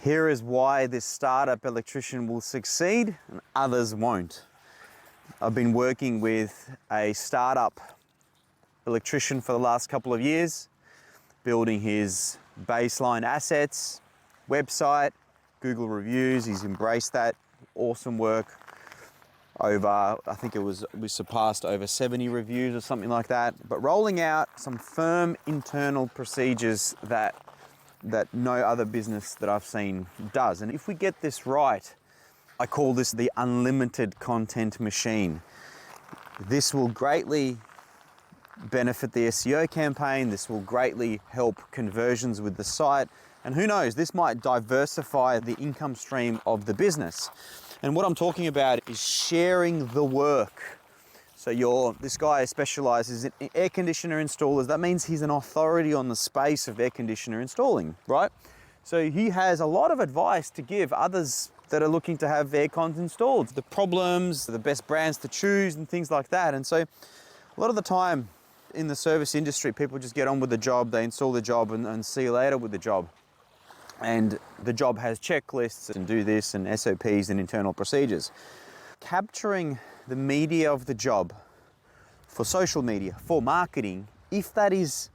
Here is why this startup electrician will succeed and others won't. I've been working with a startup electrician for the last couple of years, building his baseline assets, website, Google reviews. He's embraced that. Awesome work. I think we surpassed over 70 reviews or something like that. But rolling out some firm internal procedures that no other business that I've seen does. And if we get this right, I call this the unlimited content machine. This will greatly benefit the SEO campaign. This will greatly help conversions with the site. And who knows, this might diversify the income stream of the business. And what I'm talking about is sharing the work. So this guy specializes in air conditioner installers. That means he's an authority on the space of air conditioner installing, right? So he has a lot of advice to give others that are looking to have air cons installed. The problems, the best brands to choose and things like that. And so a lot of the time in the service industry, people just get on with the job, they install the job and see you later with the job. And the job has checklists and do this and SOPs and internal procedures. Capturing the media of the job for social media, for marketing, if that is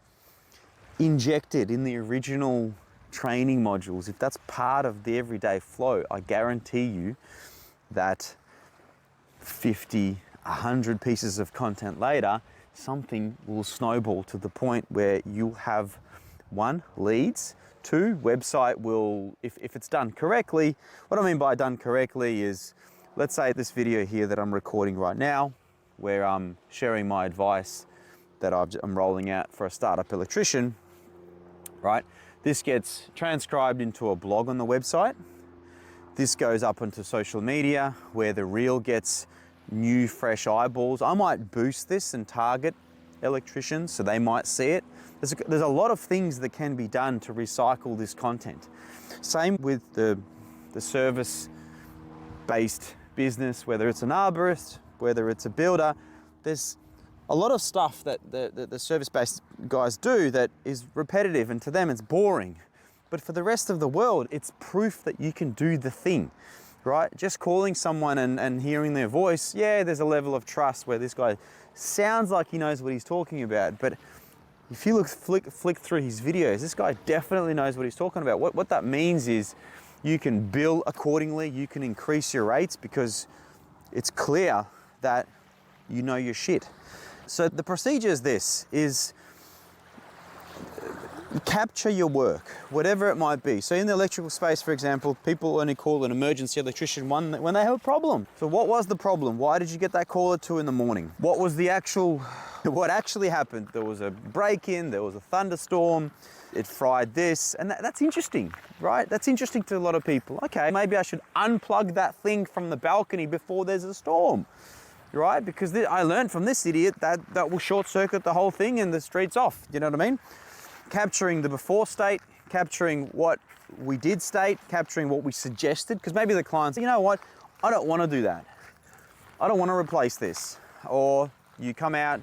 injected in the original training modules, if that's part of the everyday flow, I guarantee you that 50, 100 pieces of content later, something will snowball to the point where you'll have one, leads, two, website will, if it's done correctly. What I mean by done correctly is, let's say this video here that I'm recording right now, where I'm sharing my advice that I'm rolling out for a startup electrician, right? This gets transcribed into a blog on the website. This goes up into social media where the reel gets new, fresh eyeballs. I might boost this and target electricians so they might see it. There's a lot of things that can be done to recycle this content. Same with the service-based business, whether it's an arborist, whether it's a builder. There's a lot of stuff that the service-based guys do that is repetitive, and to them it's boring. But for the rest of the world, it's proof that you can do the thing, right? Just calling someone and hearing their voice, yeah, there's a level of trust where this guy sounds like he knows what he's talking about. But if you flick through his videos, this guy definitely knows what he's talking about. What that means is you can bill accordingly, you can increase your rates because it's clear that you know your shit. So the procedure is this, is capture your work, whatever it might be. So in the electrical space, for example, people only call an emergency electrician when they have a problem. So what was the problem? Why did you get that call at 2 in the morning? What actually happened? There was a break-in, there was a thunderstorm, it fried this, and that's interesting, right? That's interesting to a lot of people. Okay, maybe I should unplug that thing from the balcony before there's a storm, right? Because I learned from this idiot that will short circuit the whole thing and the street's off, you know what I mean? Capturing the before state, capturing what we did state, capturing what we suggested, because maybe the client said, you know what, I don't want to do that. I don't want to replace this. Or you come out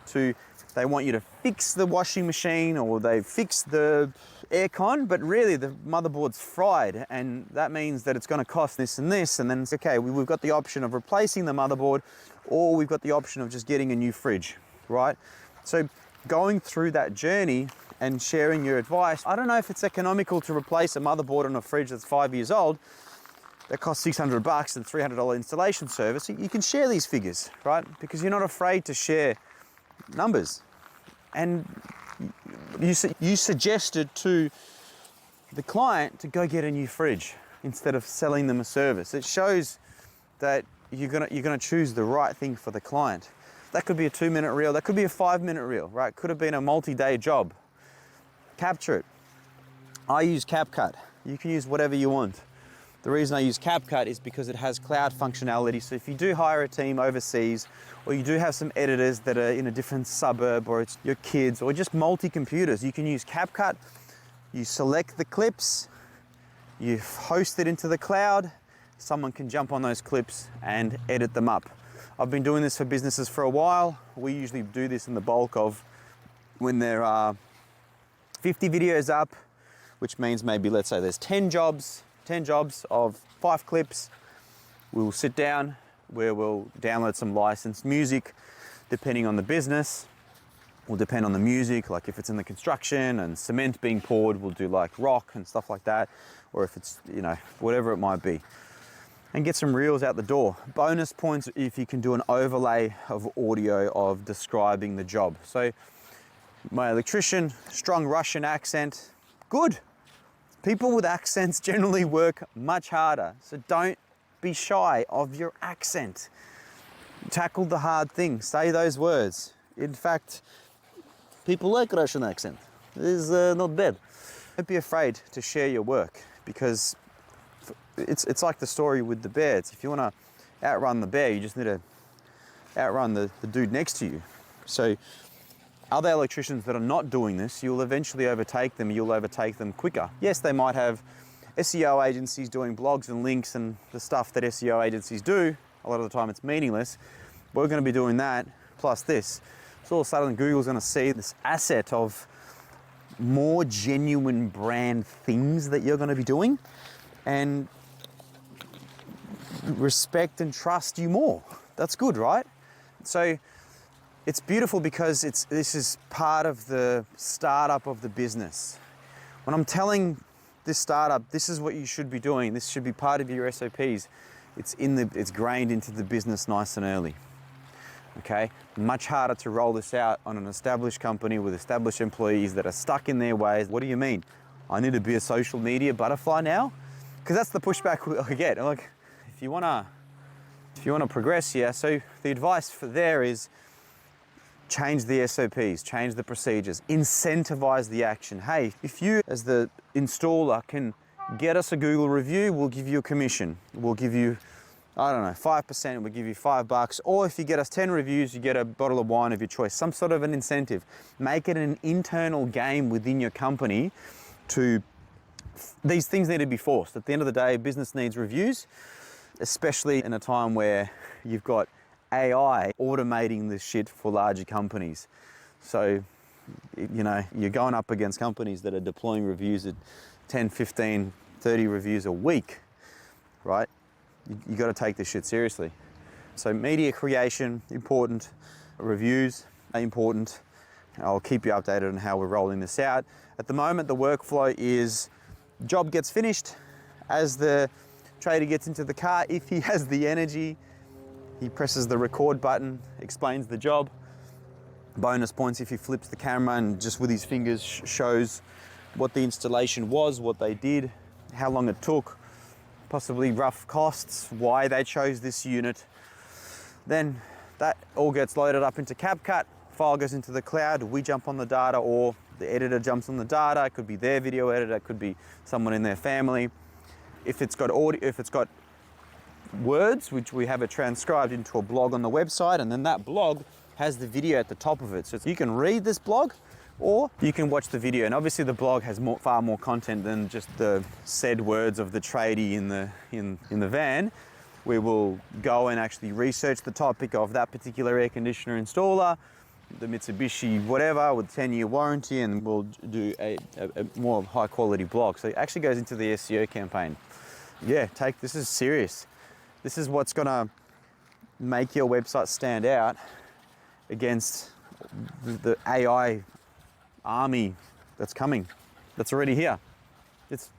they want you to fix the washing machine or they fix the aircon, but really the motherboard's fried and that means that it's going to cost this and this. And then it's okay, we've got the option of replacing the motherboard or we've got the option of just getting a new fridge, right? So going through that journey and sharing your advice. I don't know if it's economical to replace a motherboard on a fridge that's 5 years old that costs $600 and $300 installation service. You can share these figures, right? Because you're not afraid to share numbers. And you suggested to the client to go get a new fridge instead of selling them a service. It shows that you're gonna choose the right thing for the client. That could be a 2-minute reel, that could be a 5-minute reel, right? Could have been a multi-day job. Capture it. I use CapCut. You can use whatever you want. The reason I use CapCut is because it has cloud functionality. So if you do hire a team overseas, or you do have some editors that are in a different suburb, or it's your kids, or just multi-computers, you can use CapCut. You select the clips, you host it into the cloud, someone can jump on those clips and edit them up. I've been doing this for businesses for a while. We usually do this in the bulk of when there are 50 videos up, which means maybe, let's say there's 10 jobs, 10 jobs of 5 clips. We'll sit down where we'll download some licensed music, depending on the business. Will depend on the music, like if it's in the construction and cement being poured, we'll do like rock and stuff like that, or if it's, you know, whatever it might be. And get some reels out the door. Bonus points if you can do an overlay of audio of describing the job. So my electrician, strong Russian accent, good. People with accents generally work much harder, so don't be shy of your accent. Tackle the hard thing, say those words. In fact, people like Russian accent. It's not bad. Don't be afraid to share your work, because it's like the story with the bears. If you want to outrun the bear, you just need to outrun the dude next to you. So other electricians that are not doing this, you'll eventually overtake them. You'll overtake them quicker. Yes, they might have SEO agencies doing blogs and links and the stuff that SEO agencies do. A lot of the time it's meaningless. We're going to be doing that plus this. So all of a sudden Google's going to see this asset of more genuine brand things that you're going to be doing and respect and trust you more. That's good, right? So it's beautiful because this is part of the startup of the business. When I'm telling this startup, this is what you should be doing, this should be part of your SOPs, it's grained into the business nice and early. Okay, much harder to roll this out on an established company with established employees that are stuck in their ways. What do you mean? I need to be a social media butterfly now? Because that's the pushback I get. I'm like, if you wanna progress here, so the advice for there is change the SOPs, change the procedures, incentivize the action. Hey, if you as the installer can get us a Google review, we'll give you a commission. We'll give you, I don't know, 5%, we'll give you $5. Or if you get us 10 reviews, you get a bottle of wine of your choice, some sort of an incentive. Make it an internal game within your company to, these things need to be forced. At the end of the day, business needs reviews, especially in a time where you've got AI automating this shit for larger companies. So, you know, you're going up against companies that are deploying reviews at 10, 15, 30 reviews a week, right? You got to take this shit seriously. So media creation, important. Reviews are important. I'll keep you updated on how we're rolling this out. At the moment, the workflow is job gets finished. As the trader gets into the car, if he has the energy, he presses the record button, explains the job. Bonus points if he flips the camera and just with his fingers shows what the installation was, what they did, how long it took, possibly rough costs, why they chose this unit. Then that all gets loaded up into CapCut, file goes into the cloud, we jump on the data or the editor jumps on the data. It could be their video editor, it could be someone in their family. If it's got audio, if it's got words, which we have it transcribed into a blog on the website, and then that blog has the video at the top of it. So you can read this blog or you can watch the video. And obviously the blog has far more content than just the said words of the tradie in the van. We will go and actually research the topic of that particular air conditioner installer, the Mitsubishi whatever with 10-year warranty, and we'll do a more high quality blog. So it actually goes into the SEO campaign. Yeah, this is serious. This is what's gonna make your website stand out against the AI army that's coming, that's already here. It's